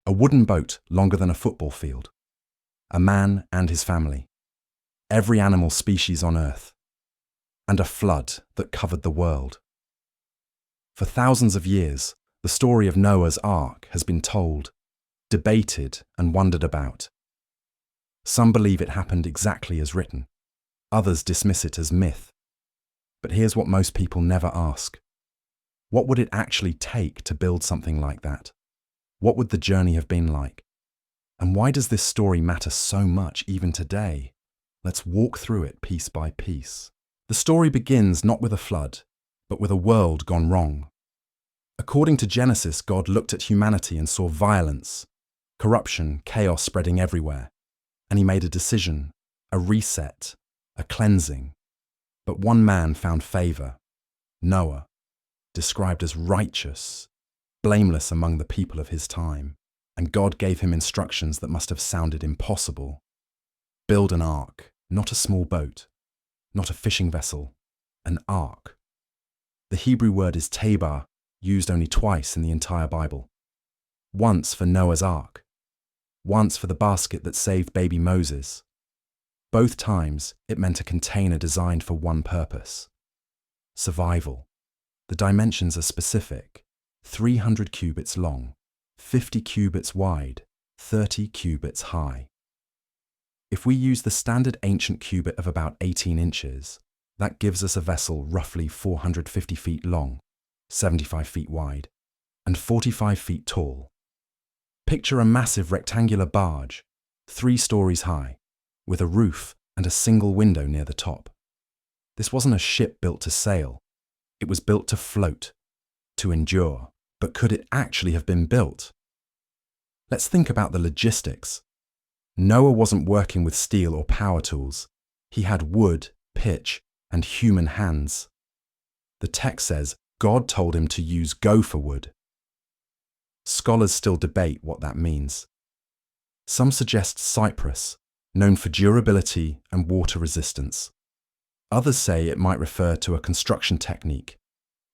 A wooden boat longer than a football field. A man and his family. Every animal species on Earth. And a flood that covered the world. For thousands of years, the story of Noah's Ark has been told, debated, and wondered about. Some believe it happened exactly as written. Others dismiss it as myth. But here's what most people never ask. What would it actually take to build something like that? What would the journey have been like? And why does this story matter so much even today? Let's walk through it piece by piece. The story begins not with a flood, but with a world gone wrong. According to Genesis, God looked at humanity and saw violence, corruption, chaos spreading everywhere. And he made a decision, a reset, a cleansing. But one man found favor, Noah, described as righteous, blameless among the people of his time. And God gave him instructions that must have sounded impossible. Build an ark, not a small boat, not a fishing vessel, an ark. The Hebrew word is tabar, used only twice in the entire Bible. Once for Noah's ark, once for the basket that saved baby Moses. Both times it meant a container designed for one purpose: survival. The dimensions are specific: 300 cubits long, 50 cubits wide, 30 cubits high. If we use the standard ancient cubit of about 18 inches, that gives us a vessel roughly 450 feet long, 75 feet wide, and 45 feet tall. Picture a massive rectangular barge, 3 stories high, with a roof and a single window near the top. This wasn't a ship built to sail. It was built to float, to endure. But could it actually have been built? Let's think about the logistics. Noah wasn't working with steel or power tools. He had wood, pitch, and human hands. The text says God told him to use gopher wood. Scholars still debate what that means. Some suggest cypress, known for durability and water resistance. Others say it might refer to a construction technique,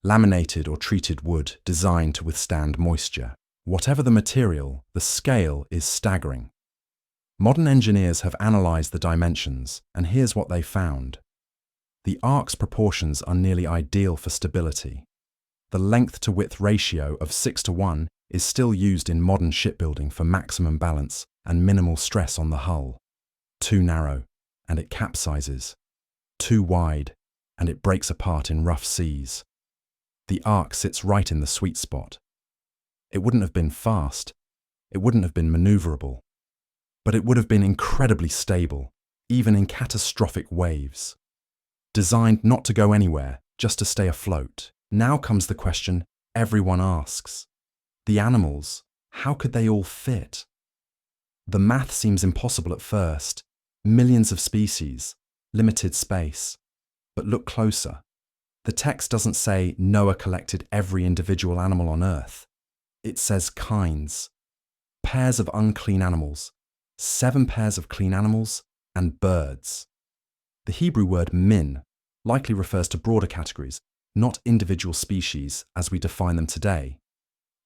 laminated or treated wood designed to withstand moisture. Whatever the material, the scale is staggering. Modern engineers have analysed the dimensions, and here's what they found. The ark's proportions are nearly ideal for stability. The length-to-width ratio of 6:1 is still used in modern shipbuilding for maximum balance and minimal stress on the hull. Too narrow, and it capsizes. Too wide, and it breaks apart in rough seas. The ark sits right in the sweet spot. It wouldn't have been fast, it wouldn't have been maneuverable, but it would have been incredibly stable, even in catastrophic waves. Designed not to go anywhere, just to stay afloat. Now comes the question everyone asks. The animals, how could they all fit? The math seems impossible at first. Millions of species, limited space. But look closer. The text doesn't say Noah collected every individual animal on Earth. It says kinds. Pairs of unclean animals, 7 pairs of clean animals, and birds. The Hebrew word min likely refers to broader categories, not individual species as we define them today.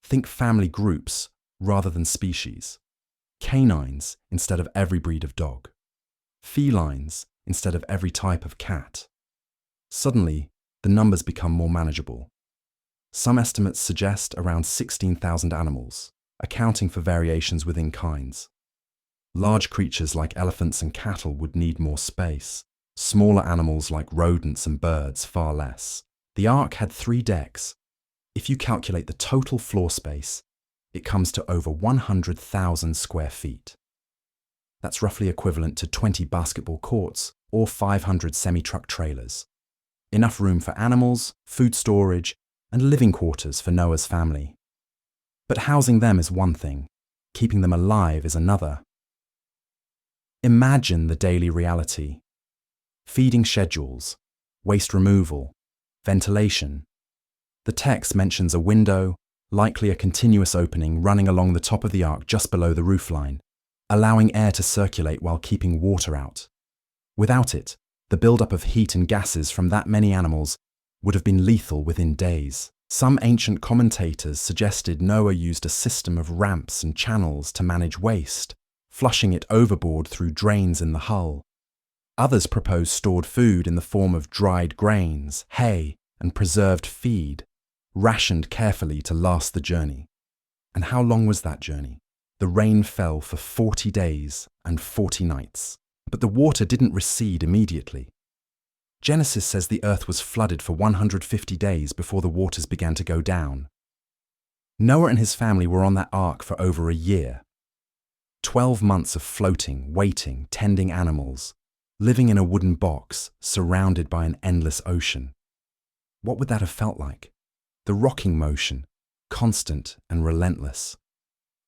Think family groups rather than species. Canines instead of every breed of dog. Felines instead of every type of cat. Suddenly, the numbers become more manageable. Some estimates suggest around 16,000 animals, accounting for variations within kinds. Large creatures like elephants and cattle would need more space. Smaller animals like rodents and birds far less. The ark had 3 decks. If you calculate the total floor space, it comes to over 100,000 square feet. That's roughly equivalent to 20 basketball courts or 500 semi-truck trailers. Enough room for animals, food storage, and living quarters for Noah's family. But housing them is one thing, keeping them alive is another. Imagine the daily reality. Feeding schedules, waste removal, ventilation. The text mentions a window, likely a continuous opening running along the top of the ark just below the roofline, allowing air to circulate while keeping water out. Without it, the buildup of heat and gases from that many animals would have been lethal within days. Some ancient commentators suggested Noah used a system of ramps and channels to manage waste, flushing it overboard through drains in the hull. Others proposed stored food in the form of dried grains, hay, and preserved feed, rationed carefully to last the journey. And how long was that journey? The rain fell for 40 days and 40 nights, but the water didn't recede immediately. Genesis says the earth was flooded for 150 days before the waters began to go down. Noah and his family were on that ark for over a year. 12 months of floating, waiting, tending animals, living in a wooden box surrounded by an endless ocean. What would that have felt like? The rocking motion, constant and relentless.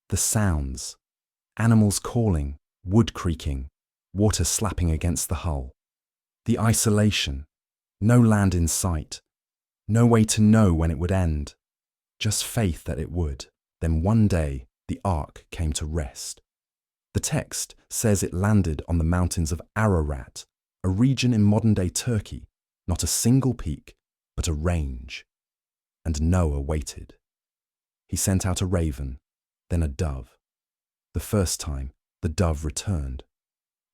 The sounds, animals calling, wood creaking, water slapping against the hull. The isolation, no land in sight, no way to know when it would end, just faith that it would. Then one day, the ark came to rest. The text says it landed on the mountains of Ararat, a region in modern-day Turkey, not a single peak, but a range. And Noah waited. He sent out a raven, then a dove. The first time, the dove returned.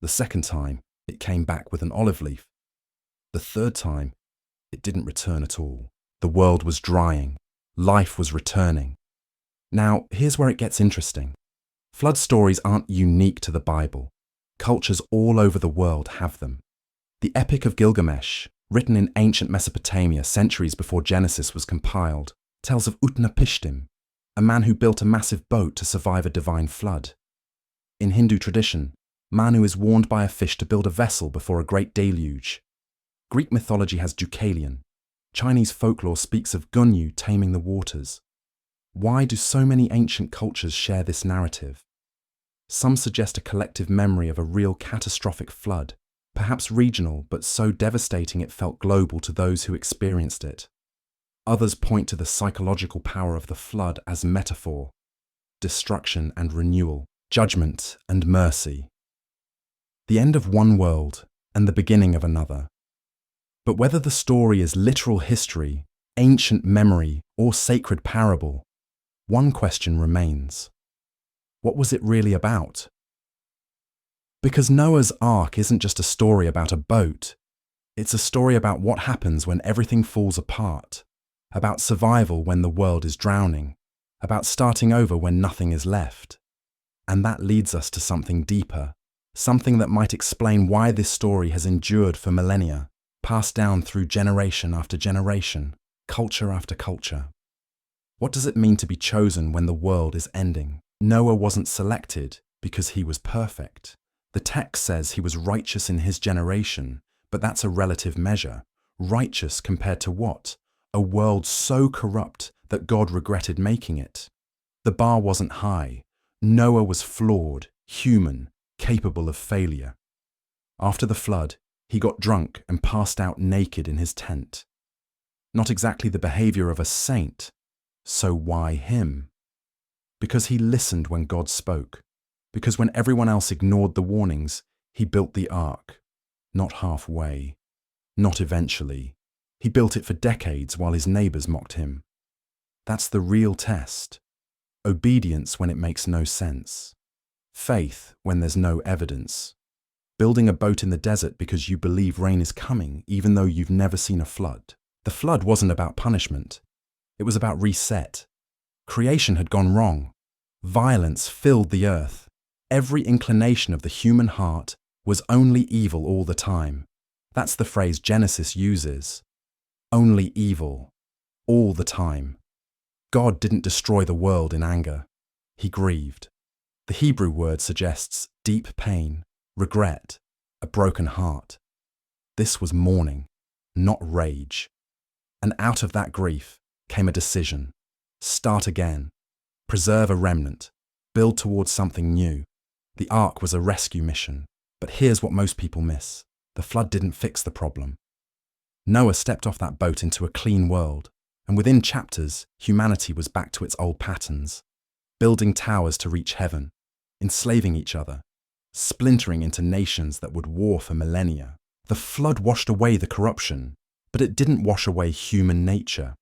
The second time, it came back with an olive leaf. The third time, it didn't return at all. The world was drying. Life was returning. Now, here's where it gets interesting. Flood stories aren't unique to the Bible. Cultures all over the world have them. The Epic of Gilgamesh, written in ancient Mesopotamia centuries before Genesis was compiled, tells of Utnapishtim, a man who built a massive boat to survive a divine flood. In Hindu tradition, Manu is warned by a fish to build a vessel before a great deluge. Greek mythology has Deucalion. Chinese folklore speaks of Gunyu taming the waters. Why do so many ancient cultures share this narrative? Some suggest a collective memory of a real catastrophic flood, perhaps regional but so devastating it felt global to those who experienced it. Others point to the psychological power of the flood as metaphor, destruction and renewal, judgment and mercy. The end of one world and the beginning of another. But whether the story is literal history, ancient memory, or sacred parable, one question remains. What was it really about? Because Noah's Ark isn't just a story about a boat. It's a story about what happens when everything falls apart, about survival when the world is drowning, about starting over when nothing is left. And that leads us to something deeper, something that might explain why this story has endured for millennia, passed down through generation after generation, culture after culture. What does it mean to be chosen when the world is ending? Noah wasn't selected because he was perfect. The text says he was righteous in his generation, but that's a relative measure. Righteous compared to what? A world so corrupt that God regretted making it. The bar wasn't high. Noah was flawed, human, capable of failure. After the flood, he got drunk and passed out naked in his tent. Not exactly the behavior of a saint. So why him? Because he listened when God spoke. Because when everyone else ignored the warnings, he built the ark. Not halfway. Not eventually. He built it for decades while his neighbors mocked him. That's the real test. Obedience when it makes no sense. Faith when there's no evidence. Building a boat in the desert because you believe rain is coming, even though you've never seen a flood. The flood wasn't about punishment. It was about reset. Creation had gone wrong. Violence filled the earth. Every inclination of the human heart was only evil all the time. That's the phrase Genesis uses. Only evil. All the time. God didn't destroy the world in anger. He grieved. The Hebrew word suggests deep pain, regret, a broken heart. This was mourning, not rage. And out of that grief came a decision. Start again. Preserve a remnant. Build towards something new. The ark was a rescue mission. But here's what most people miss. The flood didn't fix the problem. Noah stepped off that boat into a clean world, and within chapters, humanity was back to its old patterns, building towers to reach heaven, enslaving each other, splintering into nations that would war for millennia. The flood washed away the corruption, but it didn't wash away human nature.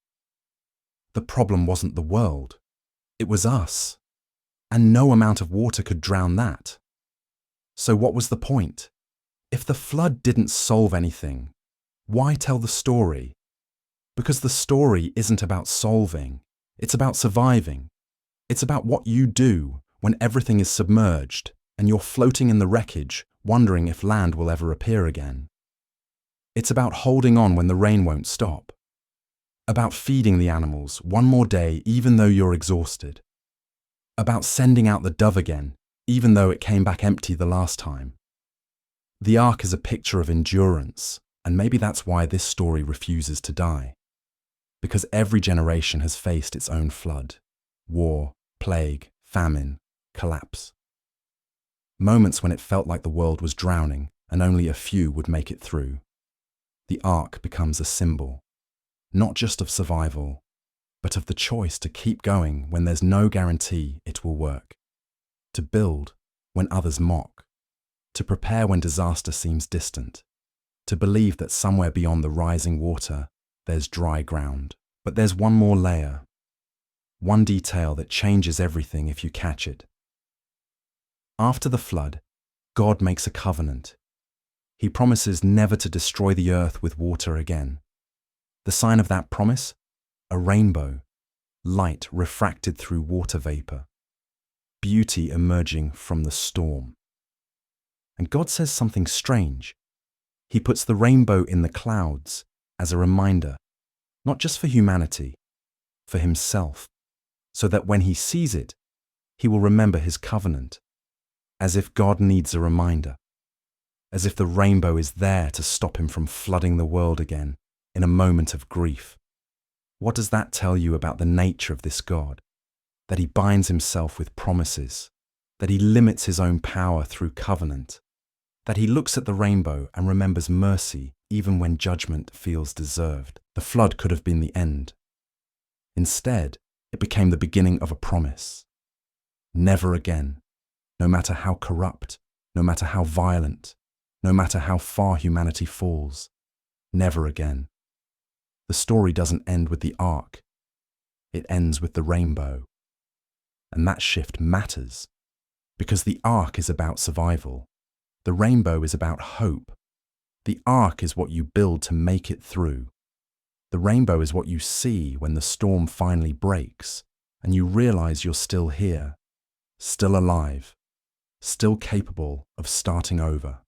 The problem wasn't the world. It was us. And no amount of water could drown that. So what was the point? If the flood didn't solve anything, why tell the story? Because the story isn't about solving. It's about surviving. It's about what you do when everything is submerged and you're floating in the wreckage, wondering if land will ever appear again. It's about holding on when the rain won't stop. About feeding the animals one more day even though you're exhausted. About sending out the dove again, even though it came back empty the last time. The ark is a picture of endurance, and maybe that's why this story refuses to die. Because every generation has faced its own flood, war, plague, famine, collapse. Moments when it felt like the world was drowning and only a few would make it through. The ark becomes a symbol, not just of survival, but of the choice to keep going when there's no guarantee it will work. To build when others mock. To prepare when disaster seems distant. To believe that somewhere beyond the rising water, there's dry ground. But there's one more layer. One detail that changes everything if you catch it. After the flood, God makes a covenant. He promises never to destroy the earth with water again. The sign of that promise? A rainbow, light refracted through water vapor, beauty emerging from the storm. And God says something strange. He puts the rainbow in the clouds as a reminder, not just for humanity, for himself, so that when he sees it, he will remember his covenant, as if God needs a reminder, as if the rainbow is there to stop him from flooding the world again in a moment of grief. What does that tell you about the nature of this God? That he binds himself with promises, that he limits his own power through covenant, that he looks at the rainbow and remembers mercy even when judgment feels deserved. The flood could have been the end. Instead, it became the beginning of a promise. Never again, no matter how corrupt, no matter how violent, no matter how far humanity falls, never again. The story doesn't end with the ark. It ends with the rainbow. And that shift matters, because the ark is about survival. The rainbow is about hope. The ark is what you build to make it through. The rainbow is what you see when the storm finally breaks and you realize you're still here, still alive, still capable of starting over.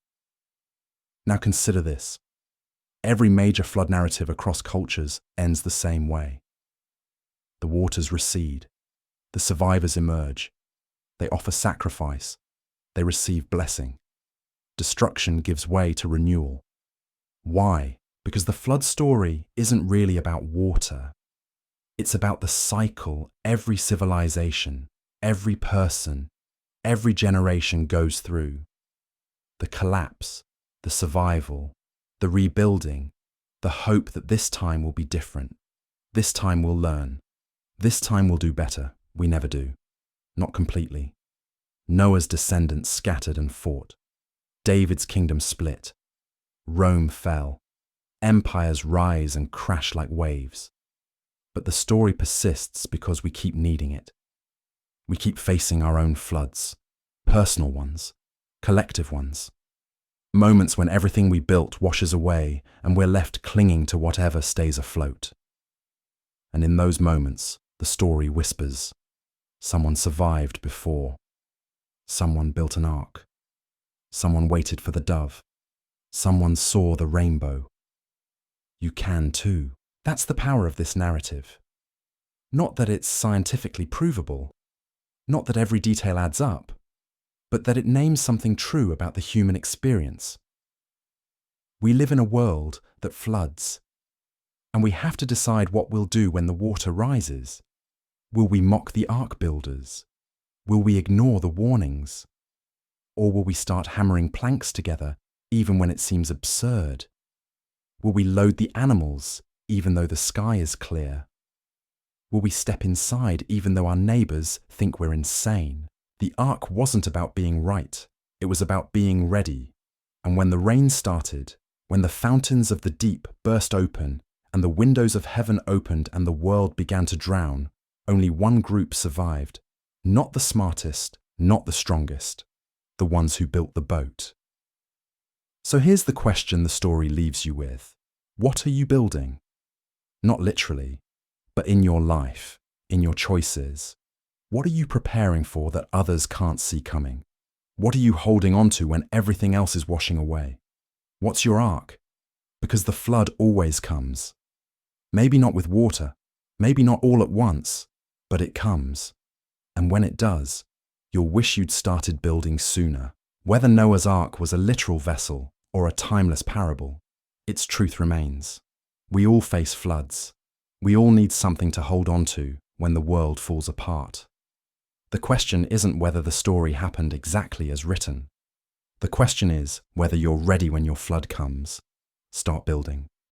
Now consider this. Every major flood narrative across cultures ends the same way. The waters recede. The survivors emerge. They offer sacrifice. They receive blessing. Destruction gives way to renewal. Why? Because the flood story isn't really about water. It's about the cycle every civilization, every person, every generation goes through. The collapse, the survival, the rebuilding, the hope that this time will be different. This time we'll learn. This time we'll do better. We never do. Not completely. Noah's descendants scattered and fought. David's kingdom split. Rome fell. Empires rise and crash like waves. But the story persists because we keep needing it. We keep facing our own floods, personal ones, collective ones. Moments when everything we built washes away and we're left clinging to whatever stays afloat. And in those moments, the story whispers. Someone survived before. Someone built an ark. Someone waited for the dove. Someone saw the rainbow. You can too. That's the power of this narrative. Not that it's scientifically provable, not that every detail adds up, but that it names something true about the human experience. We live in a world that floods, and we have to decide what we'll do when the water rises. Will we mock the ark builders? Will we ignore the warnings? Or will we start hammering planks together even when it seems absurd? Will we load the animals even though the sky is clear? Will we step inside even though our neighbours think we're insane? The ark wasn't about being right, it was about being ready. And when the rain started, when the fountains of the deep burst open and the windows of heaven opened and the world began to drown, only one group survived. Not the smartest, not the strongest, the ones who built the boat. So here's the question the story leaves you with. What are you building? Not literally, but in your life, in your choices. What are you preparing for that others can't see coming? What are you holding on to when everything else is washing away? What's your ark? Because the flood always comes. Maybe not with water, maybe not all at once, but it comes. And when it does, you'll wish you'd started building sooner. Whether Noah's Ark was a literal vessel or a timeless parable, its truth remains. We all face floods. We all need something to hold on to when the world falls apart. The question isn't whether the story happened exactly as written. The question is whether you're ready when your flood comes. Start building.